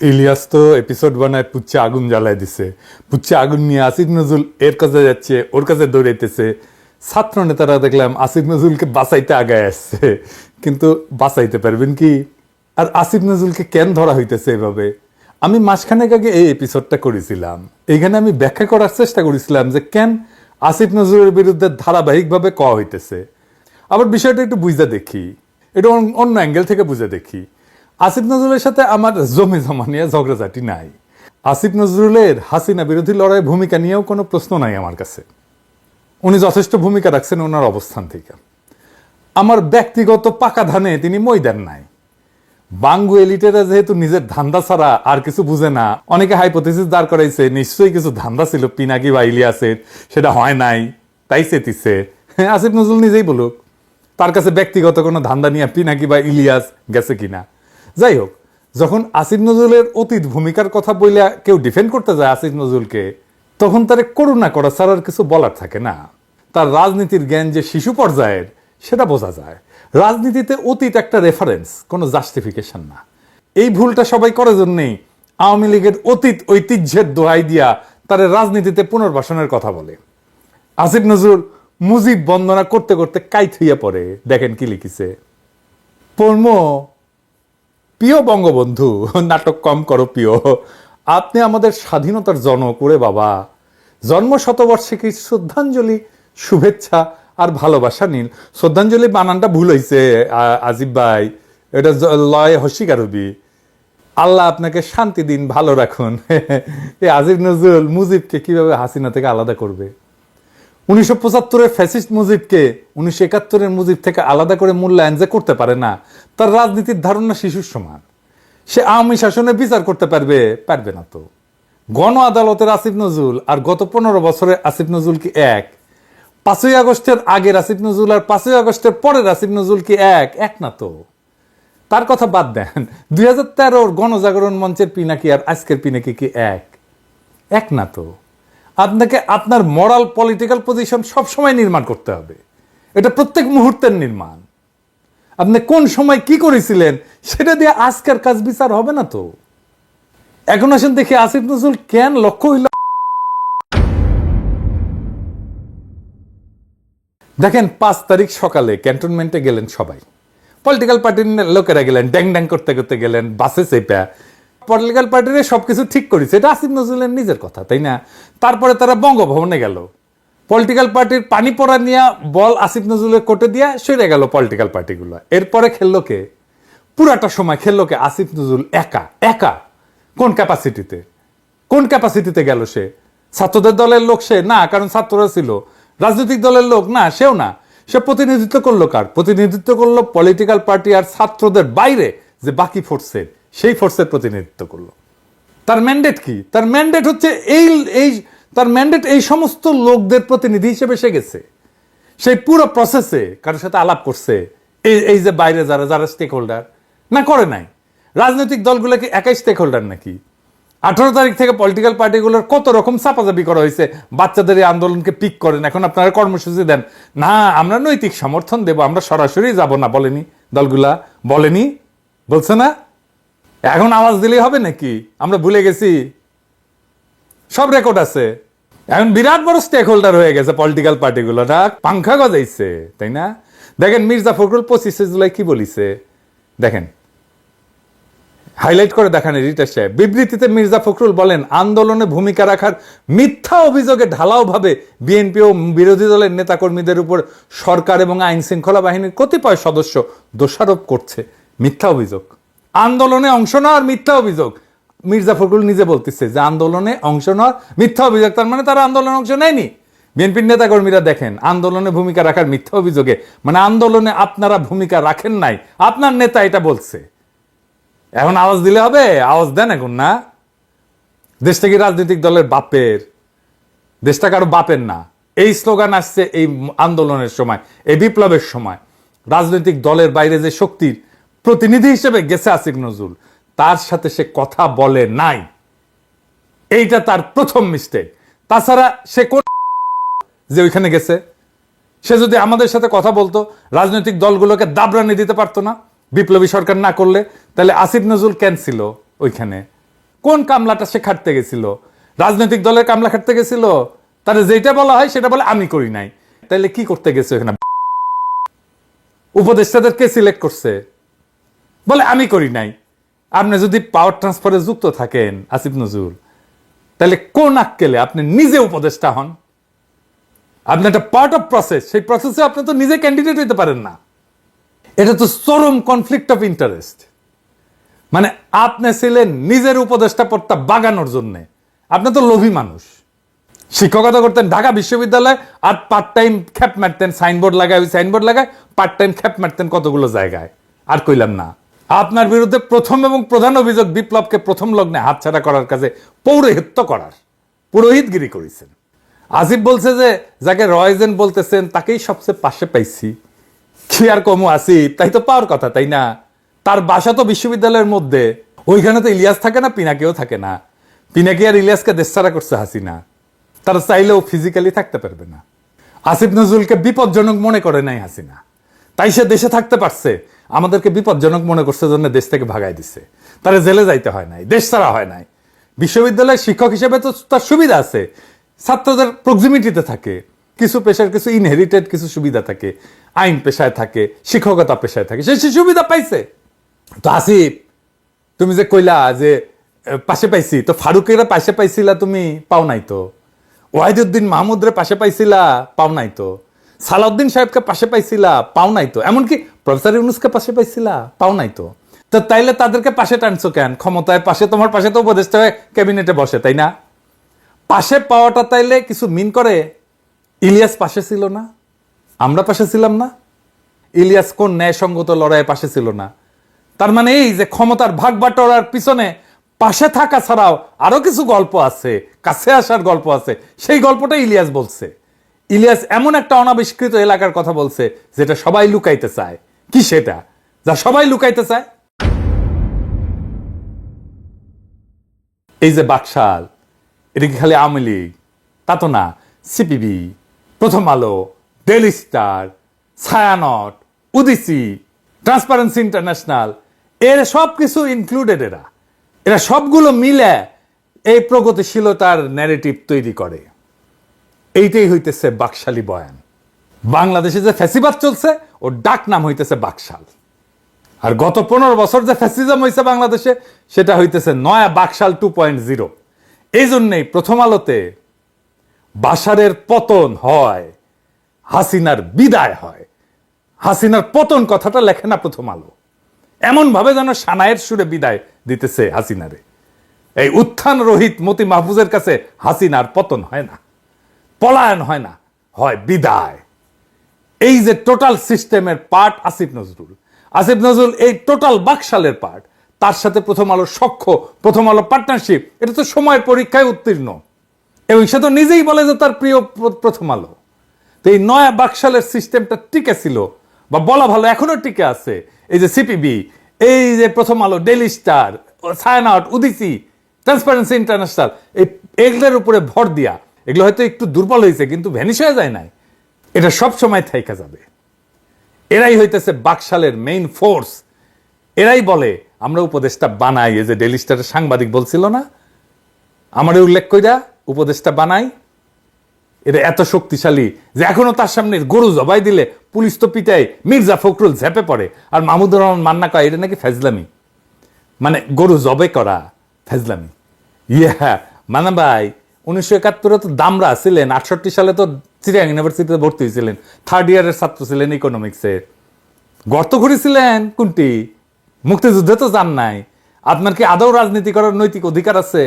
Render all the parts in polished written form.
ইলিয়াস তো এপিসোড বানায় পুচ্ছে আগুন জ্বালায় দিছে। পুচ্ছে আগুন নিয়ে আসিফ নজরুল এর কাছে যাচ্ছে, ওর কাছে দৌড়াইতেছে। ছাত্র নেতারা দেখলাম আসিফ নজরুলকে বাঁচাইতে আগায় আসছে, কিন্তু বাঁচাইতে পারবেন কি? আর আসিফ নজরুলকে কেন ধরা হইতেছে এভাবে? আমি মাসখানেক আগে এই এপিসোডটা করেছিলাম। এইখানে আমি ব্যাখ্যা করার চেষ্টা করেছিলাম যে কেন আসিফ নজরুলের বিরুদ্ধে ধারাবাহিকভাবে কওয়া হইতেছে। আবার বিষয়টা একটু বুঝে দেখি, এটা অন্য অ্যাঙ্গেল থেকে বুঝে দেখি। আসিফ নজরুলের সাথে আমার জমি জমা নিয়ে ঝগড়াঝাটি নাই। আসিফ নজরুলের হাসিনা বিরোধী লড়াই ভূমিকা নিয়েও কোনো প্রশ্ন নাই আমার কাছে। উনি যথেষ্ট ভূমিকা রাখছেন ওনার অবস্থান থেকে। আমার ব্যক্তিগত পাকা ধানে তিনি ময়দান নাই। বাঙ্গু এলিটেরা যেহেতু নিজের ধান্দা ছাড়া আর কিছু বুঝে না, অনেকে হাইপোথিসিস দাঁড় করাইছে নিশ্চয়ই কিছু ধান্দা ছিল পিনাকি বা ইলিয়াসের, সেটা হয় নাই, তাই চেতিছে। আসিফ নজরুল নিজেই বলুক তার কাছে ব্যক্তিগত কোনো ধান্দা নিয়ে পিনাকি বা ইলিয়াস গেছে কিনা। যাই হোক, যখন আসিফ নজরুলের অতীত ভূমিকার কথা বইলে কেউ ডিফেন্ড করতে যায় আসিফ নজরুলকে, তখন তারে করুণা করা ছাড়া আর কিছু বলার থাকে না। তার রাজনীতির জ্ঞান যে শিশু পর্যায়ের সেটা বোঝা যায়। রাজনীতিতে অতীত একটা রেফারেন্স, কোনো জাস্টিফিকেশন না। এই ভুলটা সবাই করে জন্যেই আওয়ামী লীগের অতীত ঐতিহ্যের দোহাই দিয়া তার রাজনীতিতে পুনর্বাসনের কথা বলে। আসিফ নজরুল মুজিব বন্দনা করতে করতে কাইত হইয়া পড়ে। দেখেন কি লিখিছে, পড়ম, প্রিয় বঙ্গবন্ধু, নাটক কম করো প্রিয়, আপনি আমাদের স্বাধীনতার জনক করে বাবা। জন্ম শতবর্ষিকী শ্রদ্ধাঞ্জলি, শুভেচ্ছা আর ভালোবাসা নিন। শ্রদ্ধাঞ্জলি বানানটা ভুল হয়েছে আজিব ভাই, এটা লয় হস্বীকার হবি। আল্লাহ আপনাকে শান্তি দিন, ভালো রাখুন। এই আসিফ নজরুল মুজিবকে কিভাবে হাসিনা থেকে আলাদা করবে? 1975-এর ফ্যাসিস্ট মুজিবকে 1971-এর মুজিব থেকে আলাদা করে মূল্যায়ন যে করতে পারে না, তার রাজনীতির ধারণা শিশুর সমান। সে আওয়ামী শাসনে বিচার করতে পারবে না তো। গণ আদালতের আসিফ নজরুল আর গত 15 বছরের আসিফ নজরুল কি এক? 5ই আগস্টের আগের আসিফ নজরুল আর 5ই আগস্টের পরের আসিফ নজরুল কি এক না তো। তার কথা বাদ দেন, 2013-র গণজাগরণ মঞ্চের পিনাকি আর আজকের পিনাকি কি এক না তো। আপনাকে আপনার মরাল পলিটিক্যাল পজিশন সবসময় নির্মাণ করতে হবে, এটা প্রত্যেক মুহূর্তের নির্মাণ। আপনি কোন সময় কি করেছিলেন সেটা দিয়ে আজকের কাজ বিচার হবে না তো। এখন আসেন দেখি আসিফ নজরুল কেন লক্ষ্য হইল। দেখেন, 5 তারিখ সকালে ক্যান্টনমেন্টে গেলেন সবাই, পলিটিক্যাল পার্টির লোকেরা গেলেন, ড্যাং ড্যাং করতে করতে গেলেন বাসে চেপা। পলিটিক্যাল পার্টির সবকিছু ঠিক করেছে, এটা আসিফ নজরুলের নিজের কথা, তাই না? তারপরে তারা বঙ্গভবনে গেল, পলিটিক্যাল পার্টির পানি পড়া নিয়ে বল আসিফ নজরুলের কোর্টে দিয়ে সরে গেল পলিটিক্যাল পার্টিগুলো। এরপরে খেললো কে? পুরাটা সময় খেললো কে? আসিফ নজরুল একা। কোন ক্যাপাসিটিতে গেল সে? ছাত্রদের দলের লোক সে না, কারণ ছাত্ররা ছিল। রাজনৈতিক দলের লোক না, সেও না। সে প্রতিনিধিত্ব করলো কার? প্রতিনিধিত্ব করলো পলিটিক্যাল পার্টি আর ছাত্রদের বাইরে যে বাকি ফোর্সের, সেই ফোর্সের প্রতিনিধিত্ব করলো। তার ম্যান্ডেট কি? তার ম্যান্ডেট হচ্ছে তার ম্যান্ডেট এই সমস্ত লোকদের প্রতিনিধি হিসেবে সে গেছে। সেই পুরো প্রসেসে কারোর সাথে আলাপ করছে এই যে বাইরে যারা স্টেক হোল্ডার না, করে নাই। রাজনৈতিক দলগুলো কি একাই স্টেক হোল্ডার নাকি? 18 তারিখ থেকে পলিটিক্যাল পার্টিগুলোর কত রকম চাপাচাপি করা হয়েছে। বাচ্চাদের এই আন্দোলনকে পিক করেন, এখন আপনারা কর্মসূচি দেন না, আমরা নৈতিক সমর্থন দেব, আমরা সরাসরি যাব না। বলেনি দলগুলা? বলছে না? এখন আওয়াজ দিলেই হবে নাকি? আমরা ভুলে গেছি? সব রেকর্ড আছে। এখন বিরাট বড় স্টেক হোল্ডার হয়ে গেছে পলিটিক্যাল পার্টিগুলোরা, পাংখা গজাইছে, তাই না? দেখেন মির্জা ফখরুল 25শে জুলাই কি বলিছে, দেখেন, হাইলাইট করে দেখান এডিটর সাহেব। বিবৃতিতে মির্জা ফখরুল বলেন, আন্দোলনে ভূমিকা রাখার মিথ্যা অভিযোগে ঢালাওভাবে বিএনপি ও বিরোধী দলের নেতাকর্মীদের উপর সরকার এবং আইন শৃঙ্খলা বাহিনীর কতিপয় সদস্য দোষারোপ করছে। মিথ্যা অভিযোগ, আন্দোলনে অংশ নেওয়ার মিথ্যা অভিযোগ। মির্জা ফখরুল নিজে বলতেছে যে আন্দোলনে অংশ নেওয়ার মিথ্যা অভিযোগ, তার মানে তারা আন্দোলনে অংশ নেয়নি। বিএনপির নেতাকর্মীরা দেখেন, আন্দোলনে ভূমিকা রাখার মিথ্যা অভিযোগে, মানে আন্দোলনে আপনারা ভূমিকা রাখেন নাই, আপনার নেতা এটা বলছে। এখন আওয়াজ দিলে হবে? আওয়াজ দেন এখন না। দেশটা কি রাজনৈতিক দলের বাপের? দেশটা কারো বাপের না। এই স্লোগান আসছে এই আন্দোলনের সময়, এই বিপ্লবের সময়। রাজনৈতিক দলের বাইরে যে শক্তির প্রতিনিধি হিসেবে গেছে আসিফ নজরুল, তার সাথে সে কথা বলে নাই, এইটা তার প্রথম মিস্টেক। তাছাড়া সে কোন যে ওইখানে গেছে? সে যদি আমাদের সাথে কথা বলতো, রাজনৈতিক দলগুলোকে দাবরানি দিতে পারতো না বিপ্লবী সরকার না করলে, তাহলে আসিফ নজরুল কেন ছিল ওইখানে? কোন কামলাটা সে খাটতে গেছিল? রাজনৈতিক দলের কামলা খাটতে গেছিল? তাহলে যেটা বলা হয় সেটা বলে আমি করি নাই। তাহলে কি করতে গেছে এখানে? উপদেষ্টাদের কে সিলেক্ট করছে? বলে আমি করি নাই। আপনি যদি পাওয়ার ট্রান্সফারে যুক্ত থাকেন আসিফ নজরুল, তাহলে কোন আক্কেলে আপনি নিজে উপদেষ্টা হন? আপনি একটা পার্ট অফ প্রসেস, সেই প্রসেসে আপনি তো নিজে ক্যান্ডিডেট হইতে পারেন না। এটা তো চরম কনফ্লিক্ট অফ ইন্টারেস্ট। মানে আপনি ছিলেন নিজের উপদেষ্টা পদটা বাগানোর জন্য। আপনি তো লোভী মানুষ। শিক্ষকতা করতেন ঢাকা বিশ্ববিদ্যালয়ে, আর পার্ট টাইম খ্যাপ মারতেন, সাইনবোর্ড লাগায়, ওই সাইনবোর্ড লাগায় পার্ট টাইম খ্যাপ মারতেন কতগুলো জায়গায়। আর কইলাম না, আপনার বিরুদ্ধে প্রথম এবং প্রধান অভিযোগ বিপ্লবকে প্রথম লগ্নে হাতছাড়া করার কাজে পৌরোহিত্য করার, পুরোহিতগিরি করেছেন। আসিফ বলছে যে যাকে রয়জেন বলতেছেন তাকেই সবচেয়ে পাশে পাইছি। কি আর কমু আসিফ, তাই তো পাওয়ার কথা, তাই না? তার বাসা তো বিশ্ববিদ্যালয়ের মধ্যে, ওইখানে তো ইলিয়াস থাকে না, পিনাকিও থাকে না। পিনাকি আর ইলিয়াসকে দেশছাড়া করছে হাসিনা, তারা চাইলেও ফিজিক্যালি থাকতে পারবে না। আসিফ নজরুলকে বিপজ্জনক মনে করে নাই হাসিনা, তাই সে দেশে থাকতে পারছে। আমাদেরকে বিপজ্জনক মনে করছে জন্য দেশ থেকে ভাগাই দিচ্ছে। তারা জেলে যাইতে হয় নাই, দেশ ছাড়া হয় নাই। বিশ্ববিদ্যালয়ের শিক্ষক হিসেবে তো তার সুবিধা আছে, ছাত্রদের প্রক্সিমিটিতে থাকে, কিছু পেশার কিছু ইনহেরিটেড কিছু সুবিধা থাকে, আইন পেশায় থাকে, শিক্ষকতা পেশায় থাকে, সে সুবিধা পাইছে। তো আসিফ, তুমি যে কইলা যে পাশে পাইছি, তো ফারুকের পাশে পাইছিলা তুমি, পাও নাই তো। ওয়াহিদুদ্দিন মাহমুদরে পাশে পাইছিলা, পাও নাই তো। সালাউদ্দিন সাহেবকে পাশে পাইছিলা, পাও নাই তো। এমনকি প্রফেসর ইউনুসকে পাশে পাইছিলা, পাও নাই তো। তো তাইলে তাদেরকে পাশে টানছো কেন? ক্ষমতায় পাশে, তোমার পাশে তো উপদেষ্টা হয়ে ক্যাবিনেটে বসে, তাই না? পাশে পাওয়াটা তাইলে কিছু মিন করে? ইলিয়াস পাশে ছিল না, আমরা পাশে ছিলাম না। ইলিয়াস কোন ন্যায়সঙ্গত লড়াইয়ে পাশে ছিল না? তার মানে এই যে ক্ষমতার ভাগ বাটোয়ারার পিছনে পাশে থাকা ছাড়াও আরো কিছু গল্প আছে, কাছে আসার গল্প আছে। সেই গল্পটা ইলিয়াস বলছে। ইলিয়াস এমন একটা অনাবিষ্কৃত এলাকার কথা বলছে যেটা সবাই লুকাইতে চায়। কি সেটা যা সবাই লুকাইতে চায়? এই যে বাকশাল, এটা কি খালি আওয়ামী লীগ? তা তো না। CPB, Prothom Alo, Daily Star, Chhayanaut, Udichi, Transparency International, এর সব কিছু ইনক্লুডেড। এরা সবগুলো মিলে এই প্রগতিশীলতার ন্যারেটিভ তৈরি করে। এইটাই হইতেছে বাকশালী বয়ান। বাংলাদেশে যে ফ্যাসিবাদ চলছে ওর ডাক নাম হইতেছে বাকশাল। আর গত 15 বছর যে ফ্যাসিজম হয়েছে বাংলাদেশে, সেটা হইতেছে নয়া বাকশাল 2.0। এই জন্যেই প্রথম আলোতে বাশারের পতন হয়, হাসিনার বিদায় হয়। হাসিনার পতন কথাটা লেখে না প্রথম আলো, এমন ভাবে যেন সানায়ের সুরে বিদায় দিতেছে হাসিনারে। এই উত্থান রহিত মতি মাহফুজের কাছে হাসিনার পতন হয় না, পলায়ন হয় না, হয় বিদায়। এই যে টোটাল সিস্টেমের পার্ট আসিফ নজরুল। আসিফ নজরুল এই টোটাল বাকশালের পার্ট। তার সাথে প্রথম আলো সখ্য, প্রথম আলো পার্টনারশিপ, এটা তো সময়ের পরীক্ষায় উত্তীর্ণ। এবং সে তো নিজেই বলে যে তার প্রিয় প্রথম আলো। তো এই নয়া বাকশালের সিস্টেমটা টিকে ছিল, বা বলা ভালো এখনো টিকে আছে। এই যে সিপিবি, এই যে Prothom Alo, Daily Star, Chhayanaut, Udichi, Transparency International, এগুলোর উপরে ভর দিয়া, এগুলো হয়তো একটু দুর্বল হয়েছে কিন্তু ভ্যানিশ হয়ে যায় নাই। এটা সব সময় থাইকা যাবে। এরাই হইতেছে বাকশালের মেইন ফোর্স। এরাই বলে আমরা উপদেষ্টা বানাই। এই যে ডেইলি স্টারের সাংবাদিক বলছিল না, আমার উল্লেখ কইরা উপদেষ্টা বানাই। এটা এত শক্তিশালী যে এখনো তার সামনে গরু জবাই দিলে পুলিশ তো পিটায়, মির্জা ফখরুল ঝেপে পড়ে, আর মাহমুদুর রহমান মান্না কয় এটা নাকি ফেজলামি। মানে গরু জবে করা ফেজলামি। ইয়া মানা ভাই, 1971 তো দামরা ছিলেন, 68 সালে তো চিরিয়াং ইউনিভার্সিটিতে ভর্তি হয়েছিলেন, 3rd ইয়ারের ছাত্র ছিলেন ইকোনমিক্সে। গর্ত ঘুরেছিলেন কোনটি? মুক্তিযুদ্ধে তো যান নাই। আপনার কি আদৌ রাজনীতি করার নৈতিক অধিকার আছে?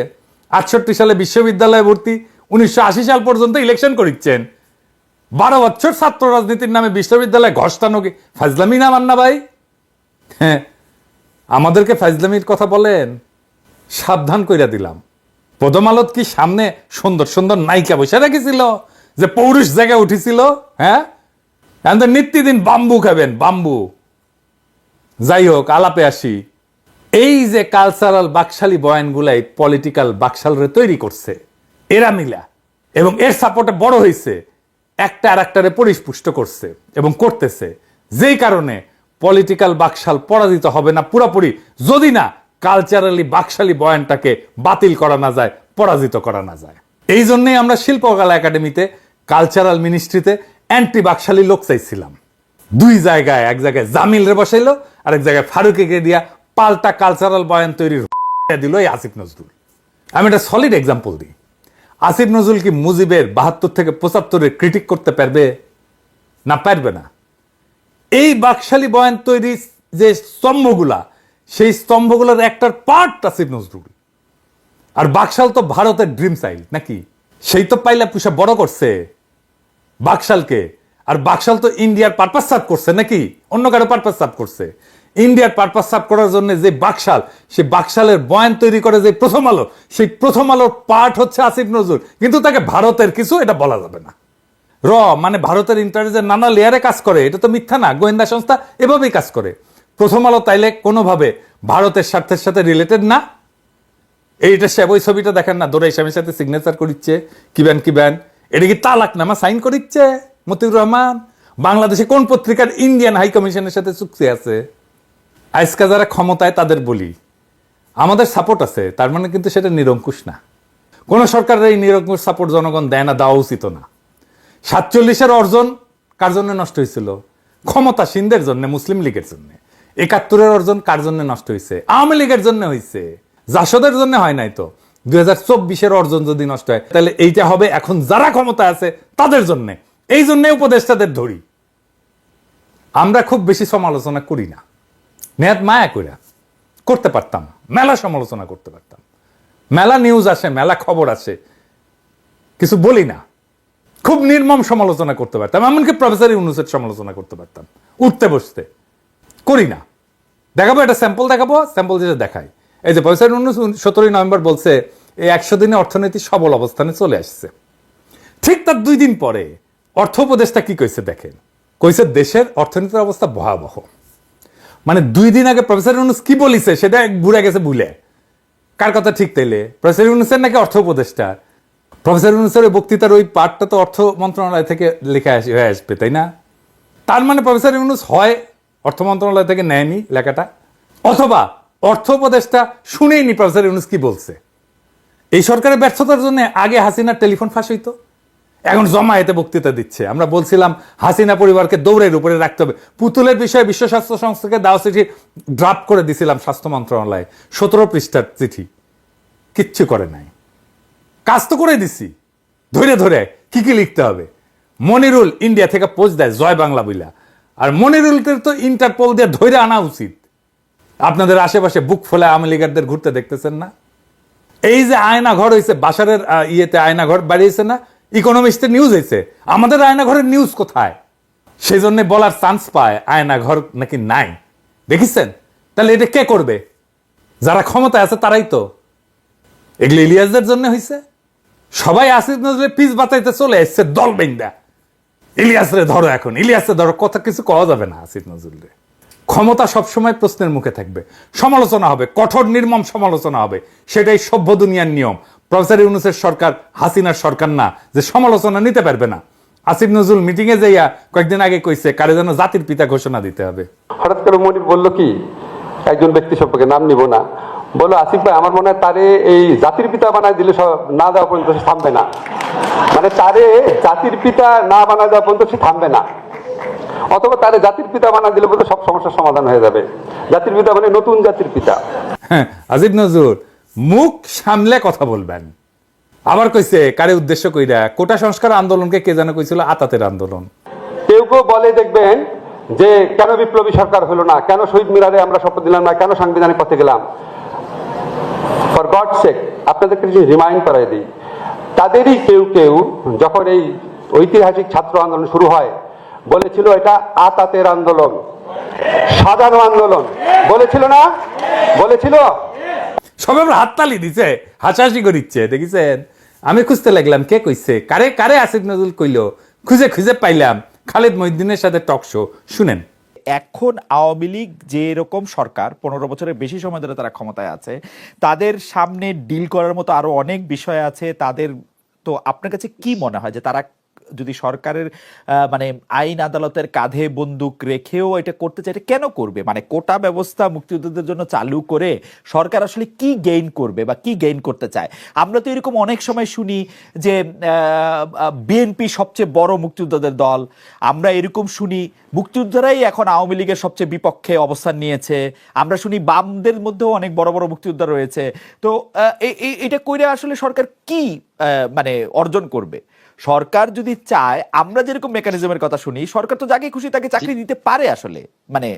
68 সালে বিশ্ববিদ্যালয়ে ভর্তি, 1980 সাল পর্যন্ত ইলেকশন করিচ্ছেন। 12 বছর ছাত্র রাজনীতির নামে বিশ্ববিদ্যালয়ে ঘষ্টানো কি ফাজলামি না মান্না ভাই? হ্যাঁ, আমাদেরকে ফাজলামির কথা বলেন, সাবধান কইরা দিলাম। প্রথম আলোত কি সামনে সুন্দর সুন্দর নায়িকা বসে রেখেছিল যে পৌরুষ জায়গায় উঠেছিল? হ্যাঁ, নিত্যদিন বাম্বু খাবেন, বাম্বু। যাই হোক, আলাপে আসি। এই যে কালচারাল বাকশালী বয়ানগুলাই পলিটিক্যাল বাকশালরে তৈরি করছে এরা মিলা, এবং এর সাপোর্টে বড় হয়েছে, একটা আর একটারে পরিপুষ্ট করছে এবং করতেছে। যেই কারণে পলিটিক্যাল বাকশাল পরাজিত হবে না পুরোপুরি, যদি না কালচারালি বাকশালী বয়ানটাকে বাতিল করা না যায়, পরাজিত করা না যায়। এই জন্যই আমরা শিল্পকলা একাডেমিতে, কালচারাল মিনিস্ট্রিতে অ্যান্টি বাকশালী লোক চাইছিলাম। দুই জায়গায়, এক জায়গায় জামিল রে বসাইলো, আর এক জায়গায় ফারুকে দিয়া পাল্টা কালচারাল বয়ান তৈরির দিল এই আসিফ নজরুল। আমি একটা সলিড এক্সাম্পল দিই। আসিফ নজরুল কি মুজিবের 72 থেকে 75 ক্রিটিক করতে পারবে? না, পারবে না। এই বাকশালী বয়ান তৈরি যে স্তম্ভগুলা, সেই স্তম্ভগুলোর একটার পার্ট আসিফ নজরুল। আর বাকশাল তো ভারতের ড্রিম চাইল্ড নাকি, সেই তো পাইলা পুষা বড় করছে বাকশালকে। আর বাকশাল তো ইন্ডিয়ার পারপাস সার্ভ করছে নাকি, অন্য কারো পারপাস সার্ভ করছে? ইন্ডিয়ার পারপাস সার্ভ করার জন্য যে বাকশাল, সেই বাকশালের বয়ান তৈরি করে যে প্রথম আলো, সেই প্রথম আলোর পার্ট হচ্ছে আসিফ নজরুল। কিন্তু তাকে ভারতের কিছু এটা বলা যাবে না। মানে ভারতের ইন্টারনেটের নানা লেয়ারে কাজ করে, এটা তো মিথ্যা না। গোয়েন্দা সংস্থা এভাবেই কাজ করে। প্রথম আলো তাইলে কোনোভাবে ভারতের স্বার্থের সাথে রিলেটেড না। এইটা সে ওই ছবিটা দেখেন না, দৌড়াই স্বামীর সাথে সিগনেচার করিচ্ছে, কিবেন এটা কি তালাকনামা সাইন করিচ্ছে মতিউর রহমান? বাংলাদেশে কোন পত্রিকার ইন্ডিয়ান হাই কমিশনের সাথে চুক্তি আছে? আজকে যারা ক্ষমতায় তাদের বলি আমাদের সাপোর্ট আছে, তার মানে কিন্তু সেটা নিরঙ্কুশ না। কোন সরকারের এই নিরঙ্কুশ সাপোর্ট জনগণ দেয় না, দেওয়া উচিত না। 47-এর অর্জন কার জন্য নষ্ট হয়েছিল? ক্ষমতাসীনদের জন্য, মুসলিম লীগের জন্য। 71-এর অর্জন কার জন্য নষ্ট হয়েছে? আওয়ামী লীগের জন্য হয়েছে, জাসদের জন্য হয় নাই তো। 2024-এর অর্জন যদি নষ্ট হয়, তাহলে এইটা হবে এখন যারা ক্ষমতা আছে তাদের জন্য। এই জন্য উপদেষ্টাদের ধরি। আমরা খুব বেশি সমালোচনা করি না, নেহাত মায়া কইরা করতে পারতাম, মেলা সমালোচনা করতে পারতাম, মেলা নিউজ আসে, মেলা খবর আসে, কিছু বলি না। খুব নির্মম সমালোচনা করতে পারতাম, এমনকি প্রফেসর ইউনূসের সমালোচনা করতে পারতাম উঠতে বসতে, করি না। দেখাবো একটা স্যাম্পল, দেখাবো, স্যাম্পল যেটা দেখাই। এই যে প্রফেসর ইউনূস 17 নভেম্বর বলছে এই 100 দিনে অর্থনীতি সবল অবস্থানে চলে আসছে। ঠিক তার 2 দিন পরে অর্থ উপদেষ্টা কি কইছে দেখেন, কইছে দেশের অর্থনীতির অবস্থা ভয়াবহ। মানে 2 দিন আগে প্রফেসর ইউনূস কি বলিছে সেটা ঘুরে গেছে ভুলে। কার কথা ঠিক তাইলে? প্রফেসর ইউনূসের নাকি অর্থ উপদেষ্টা? প্রফেসর ইউনূসের ওই বক্তৃতার ওই পার্টটা তো অর্থ মন্ত্রণালয় থেকে লেখা হয়ে আসবে, তাই না? তার মানে প্রফেসর ইউনূস হয় অর্থ মন্ত্রণালয় থেকে নেয়নি লেখাটা, অথবা অর্থ উপদেষ্টা শুনেইনি প্রফেসর ইউনূস কি বলছে। এই সরকারের ব্যর্থতার জন্য আগে হাসিনার টেলিফোন ফাঁস হইতো, এখন জমায়েতে বক্তৃতা দিচ্ছে। আমরা বলছিলাম হাসিনা পরিবারকে দৌড়ের উপরে রাখতে হবে। পুতুলের বিষয়ে বিশ্ব স্বাস্থ্য সংস্থাকে দেওয়া চিঠি ড্রাফট করে দিছিলাম স্বাস্থ্য মন্ত্রণালয়ে, 17 পৃষ্ঠার চিঠি, কিচ্ছু করে নাই। কাজ তো করে দিছি, ধরে ধরে কি কি লিখতে হবে। মনিরুল ইন্ডিয়া থেকে পোস্ট দেয় জয় বাংলা বইলা, আর মনিরুলকে তো ইন্টারপোল দিয়ে ধরে আনা উচিত। আপনাদের আশেপাশে বুক ফোলা আওয়ামী লীগারদের ঘুরতে দেখতেছেন না? এই যে আয়না ঘর হয়েছে, বাসারের ইয়েতে আয়না ঘর বাড়িয়েছে না, ইকোনমিস্টের নিউজ হয়েছে, আমাদের আয়না ঘরের নিউজ কোথায়? সেই জন্য বলার চান্স পায় আয়না ঘর নাকি নাই, দেখেছেন? তাহলে এটা কে করবে? যারা ক্ষমতায় আছে তারাই তো। এগুলো ইলিয়াসদের জন্য হয়েছে। সবাই আসিফ নজরুলের পিস বাঁচাইতে চলে এসছে দল বেন্দা। ইলিয়াসরে ধরো, এখন ইলিয়াসরে ধরো, কথা কিছু কওয়া যাবে না আসিফ নজরুলরে। ক্ষমতা সবসময় প্রশ্নের মুখে থাকবে, সমালোচনা হবে, কঠোর নির্মম সমালোচনা হবে, সেটাই সভ্য দুনিয়ার নিয়ম। প্রফেসর ইউনূসের সরকার হাসিনার সরকার না যে সমালোচনা নিতে পারবে না। আসিফ নজরুল মিটিং এ যাইয়া কয়েকদিন আগে কইছে কারে যেন জাতির পিতা ঘোষণা দিতে হবে। হঠাৎ করে মনির বলল কি, একজন ব্যক্তি সম্পর্কে নাম নিব না, বললো আসিফ ভাই আমার মনে হয় তারে এই জাতির পিতা বানায় দিলে না দেওয়া পর্যন্ত সে থামবে না। মানে তারে জাতির পিতা না বানায় দেওয়া পর্যন্ত সে থামবে না, অথবা তারে জাতির পিতা বানায় দিলে বলতে সব সমস্যার সমাধান হয়ে যাবে। জাতির পিতা মানে নতুন জাতির পিতা। হ্যাঁ, আসিফ নজরুল মুখ সামলে কথা বলবেন। আবার কইছে কারে উদ্দেশ্য কইরা, কোটা সংস্কার আন্দোলনকে কে যেন কইছিল আতাতের আন্দোলন। কেউ কেউ বলে দেখবেন যে কেন বিপ্লবী সরকার হলো না, কেন শহীদ মিনারে আমরা শপথ দিলাম না, কেন সাংবিধানিক পথে গেলাম। ফর গড সেক আপনাদেরকে কিছু রিমাইন্ড করাই দিই, তাদেরই কেউ কেউ যখন এই ঐতিহাসিক ছাত্র আন্দোলন শুরু হয় বলেছিল এটা আতাতের আন্দোলন, সাজানো আন্দোলন, বলেছিল না? বলেছিল। সবাই আমরা হাততালি দিছে, হাসাহাসি করিচ্ছে, দেখেছেন? আমি খুঁজতে লাগলাম কে কইছে, কারে কারে আসিফ নজরুল কইলো, খুঁজে খুঁজে পাইলাম খালিদ মহিউদ্দিনের সাথে টক শো। শুনেন, এখন আওয়ামী লীগ যে রকম সরকার 15 বছরের বেশি সময় ধরে তারা ক্ষমতায় আছে, তাদের সামনে ডিল করার মতো আরো অনেক বিষয় আছে তাদের। তো আপনার কাছে কি মনে হয় যে তারা যদি সরকারের মানে আইন আদালতের কাঁধে বন্দুক রেখেও এটা করতে চায়, এটা কেন করবে? মানে কোটা ব্যবস্থা মুক্তিযোদ্ধাদের জন্য চালু করে সরকার আসলে কি গেইন করবে বা কি গেইন করতে চায়? আমরা তো এরকম অনেক সময় শুনি যে বিএনপি সবচেয়ে বড় মুক্তিযোদ্ধাদের দল, আমরা এরকম শুনি মুক্তিযোদ্ধারাই এখন আওয়ামী লীগের সবচেয়ে বিপক্ষে অবস্থান নিয়েছে, আমরা শুনি বামদের মধ্যেও অনেক বড় বড় মুক্তিযোদ্ধা রয়েছে। তো এটা কইরা আসলে সরকার কি মানে অর্জন করবে? সরকার যদি চায়, আমরা যেরকম মেকানিজমের কথা শুনি, সরকার তো যাকে খুশি তাকে চাকরি দিতে পারে আসলে, মানে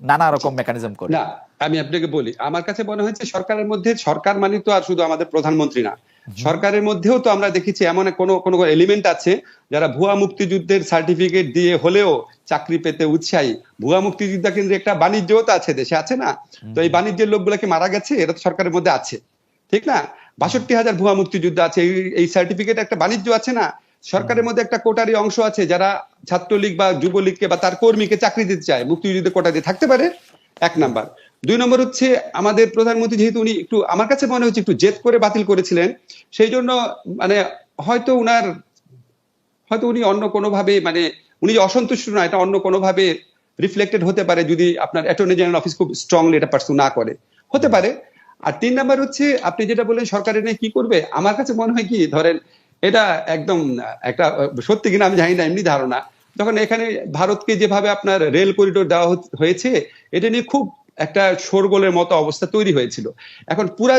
নানা রকম মেকানিজম করে। না, আমি আপনাকে বলি, আমার কাছে মনে হয়েছে সরকারের মধ্যে, সরকার মানে তো আর শুধু আমাদের প্রধানমন্ত্রী না, সরকারের মধ্যেও তো আমরা দেখেছি এমন কোনো এলিমেন্ট আছে যারা ভুয়া মুক্তিযুদ্ধের সার্টিফিকেট দিয়ে হলেও চাকরি পেতে উৎসাহী। ভুয়া মুক্তিযোদ্ধা কিন্তু একটা বাণিজ্যও তো আছে, দেশে আছে না? তো এই বাণিজ্যের লোকগুলোকে মারা গেছে, এটা তো সরকারের মধ্যে আছে, ঠিক না? 62,000 ভুয়া মুক্তিযুদ্ধ আছে, এই সার্টিফিকেট একটা বাণিজ্য আছে না? সরকারের মধ্যে একটা কোটারি অংশ আছে যারা ছাত্রলীগ বা যুবলীগকে বা তার কর্মীকে চাকরি দিতে চায়, মুক্তিযুদ্ধের কোটা দিয়ে থাকতে পারে, এক নাম্বার। 2 নম্বর হচ্ছে আমাদের প্রধানমন্ত্রী যেহেতু উনি একটু, আমার কাছে মনে হচ্ছে একটু জেদ করে বাতিল করেছিলেন, সেই জন্য মানে হয়তো উনি অন্য কোনোভাবে, মানে উনি যে অসন্তুষ্ট না, এটা অন্য কোনোভাবে রিফ্লেক্টেড হতে পারে যদি আপনার অ্যাটর্নি জেনারেল অফিস খুব স্ট্রংলি এটা পার্সু না করে, হতে পারে। আর 3 নাম্বার হচ্ছে আপনি যেটা বললেন সরকারের নিয়ে কি করবে, আমার কাছে মনে হয় কি, ধরেন এটা একদম একটা সত্যি কিনা আমি জানি না, এমনি ধারণা, যখন এখানে ভারতকে যেভাবে আপনার রেল করিডোর দেওয়া হয়েছে, এটা নিয়ে খুব একটা শোরগোলের মতো অবস্থা তৈরি হয়েছিল। এখন পুরা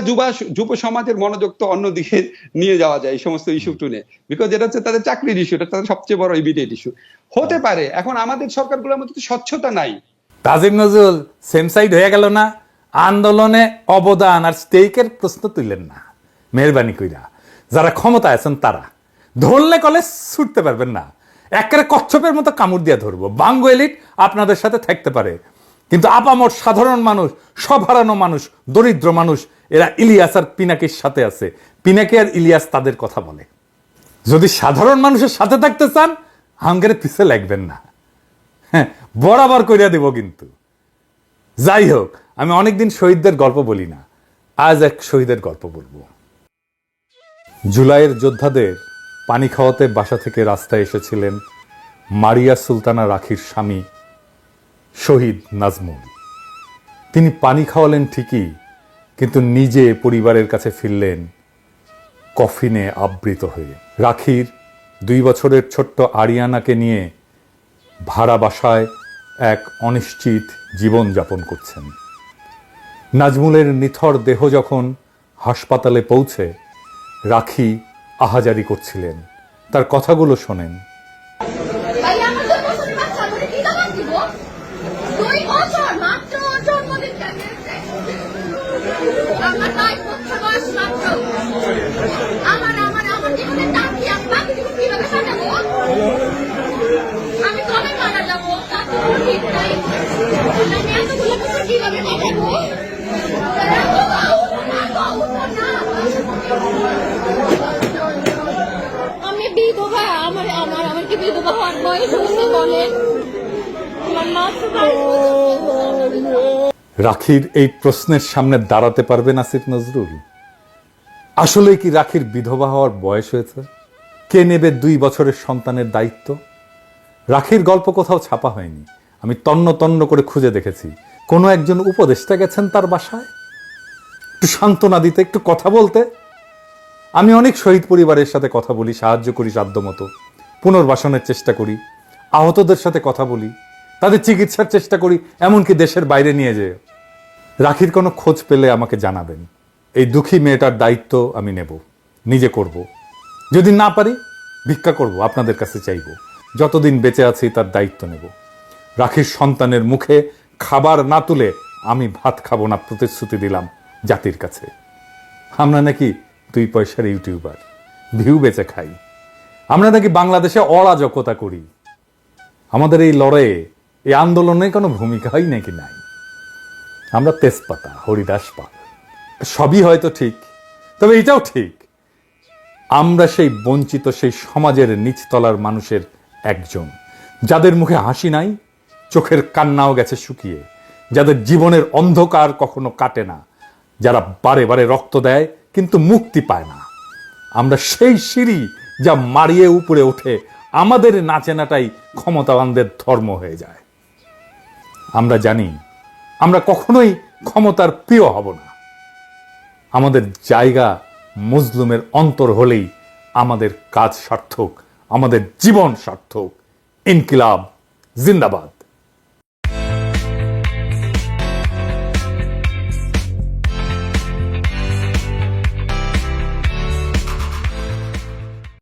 যুব সমাজের মনোযোগ তো অন্যদিকে নিয়ে যাওয়া যায় এই সমস্ত ইস্যু টুনে, বিকজ এটা হচ্ছে তাদের চাকরির ইস্যু, এটা তাদের সবচেয়ে বড় ইমিডিয়েট ইস্যু হতে পারে। এখন আমাদের সরকারগুলোর মধ্যে স্বচ্ছতা নাই। তাজিম নজরুল সেম সাইড হয়ে গেল না, আন্দোলনে অবদান আর স্টেকের প্রশ্ন তুললেন না। মেহরবানি কইরা যারা ক্ষমতায় আছেন তারা ধরলে কলে ছুটতে পারবেন না, একেবারে কচ্ছপের মতো কামড় দিয়ে ধরবো। বাঙ্গো এলিট আপনাদের সাথে থাকতে পারে, কিন্তু আপামর সাধারণ মানুষ, সব হারানো মানুষ, দরিদ্র মানুষ, এরা ইলিয়াস আর পিনাকির সাথে আছে। পিনাকি আর ইলিয়াস তাদের কথা বলে। যদি সাধারণ মানুষের সাথে থাকতে চান, আঙ্গের পিছে লাগবেন না, হ্যাঁ বরাবর করিয়া দেব। কিন্তু যাই হোক, আমি অনেকদিন শহীদদের গল্প বলি না, আজ এক শহীদের গল্প বলবো। জুলাইয়ের যোদ্ধাদের পানি খাওয়াতে বাসা থেকে রাস্তায় এসেছিলেন মারিয়া সুলতানা রাখির স্বামী শহীদ নাজমুল। তিনি পানি খাওয়ালেন ঠিকই, কিন্তু নিজে পরিবারের কাছে ফিরলেন কফিনে আবৃত হয়ে। রাখির 2 বছরের ছোট্ট আরিয়ানাকে নিয়ে ভাড়া বাসায় এক অনিশ্চিত জীবন যাপন করছেন। নাজমুলের নিথর দেহ যখন হাসপাতালে পৌঁছে, রাখি আহাজারি করছিলেন। তার কথাগুলো শোনেন। আমি বিধবা, আমার কি বিধবা হওয়ার বয়স হয়েছে বলেন? রাখির এই প্রশ্নের সামনে দাঁড়াতে পারবেন আসিফ নজরুল? আসলে কি রাখির বিধবা হওয়ার বয়স হয়েছে? কে নেবে 2 বছরের সন্তানের দায়িত্ব? রাখির গল্প কোথাও ছাপা হয়নি। আমি তন্ন তন্ন করে খুঁজে দেখেছি, কোনো একজন উপদেষ্টা গেছেন তার বাসায় একটু সান্ত্বনা দিতে, একটু কথা বলতে। আমি অনেক শহীদ পরিবারের সাথে কথা বলি, সাহায্য করি সাধ্যমতো, পুনর্বাসনের চেষ্টা করি, আহতদের সাথে কথা বলি, তাদের চিকিৎসার চেষ্টা করি, এমনকি দেশের বাইরে নিয়ে যেয়ে। রাখির কোনো খোঁজ পেলে আমাকে জানাবেন। এই দুঃখী মেয়েটার দায়িত্ব আমি নেব, নিজে করব। যদি না পারি ভিক্ষা করব, আপনাদের কাছে চাইব। যতদিন বেঁচে আছি তার দায়িত্ব নেব। রাখির সন্তানের মুখে খাবার না তুলে আমি ভাত খাবো না, প্রতিশ্রুতি দিলাম জাতির কাছে। আমরা নাকি 2 পয়সার ইউটিউবার, ভিউ বেচে খাই। আমরা নাকি বাংলাদেশে অরাজকতা করি। আমাদের এই লড়াইয়ে, এই আন্দোলনে কোনো ভূমিকাই নাকি নাই। আমরা তেজপাতা, হরিদাস পাল, সবই হয়তো ঠিক, তবে এটাও ঠিক, আমরা সেই বঞ্চিত, সেই সমাজের নিচতলার মানুষের একজন, যাদের মুখে হাসি নাই, চোখের কান্নাও গেছে শুকিয়ে, যাদের জীবনের অন্ধকার কখনো কাটে না, যারা বারে বারে রক্ত দেয় কিন্তু মুক্তি পায় না। আমরা সেই সিঁড়ি যা মারিয়ে উপরে ওঠে আমাদের না চেনাটাই ক্ষমতাবানদের ধর্ম হয়ে যায়। আমরা জানি আমরা কখনোই ক্ষমতার প্রিয় হব না। আমাদের জায়গা মজলুমের অন্তর হলেই আমাদের কাজ সার্থক, আমাদের জীবন সার্থক। ইনকিলাব জিন্দাবাদ।